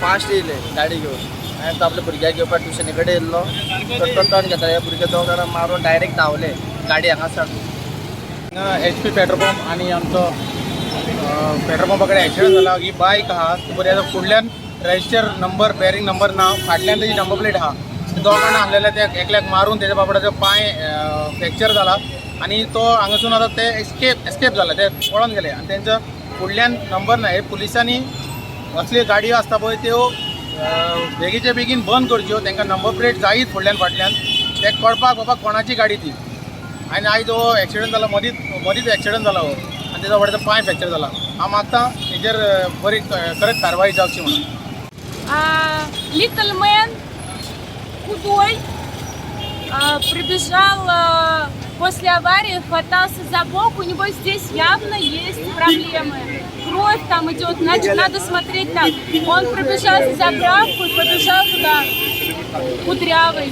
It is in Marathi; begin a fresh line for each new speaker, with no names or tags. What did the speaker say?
फास्ट येयले गाडी घेवन हांवें तो आपल्या भुरग्याक घेवपाक ट्युशनी कडेन येयल्लो तर तो टर्न घेता हे भुरगे दोग जाणां मारून डायरेक्ट धांवले गाडी हांगासर
HP पेट्रोल पंप आणि आमचो पेट्रोल पंपा कडेन एक्सिडंट जाला. ही बायक आहा बऱ्या फुडल्यान रजिस्टर नंबर बेरिंग नंबर ना फाटल्यान तेजी नंबर प्लेट आहा. दोग जाणां आहलेले ते एकल्याक मारून तेच्या बाबड्याचो पांय फ्रॅक्चर जाला आणि तो हांगासून आतां ते एस्केप जाला, ते पळोन गेले आणि तेंचो फुडल्यान नंबर ना. हे पुलिसांनी असली गाडयो आसता पळय त्यो बेगीचे बेगीन बंद करच्यो, तांकां नंबर प्लेट जायीच फुडल्यान फाटल्यान ते कळपाक बाबा कोणाची गाडी ती. आनी आयज हो एक्सिडंट जाला, मदींच एक्सिडंट जाला हो आनी तेजो व्हडलो पांय फ्रॅक्चर जाला. हांव मागतां हेजेर बरी कडक कारवाई जावची म्हणून.
Little man, худой, прибежал после аварии, хватался за бок, у него здесь явно есть проблемы. Кровь там идет, значит, надо смотреть так. Он пробежал за заправку и побежал туда, кудрявый.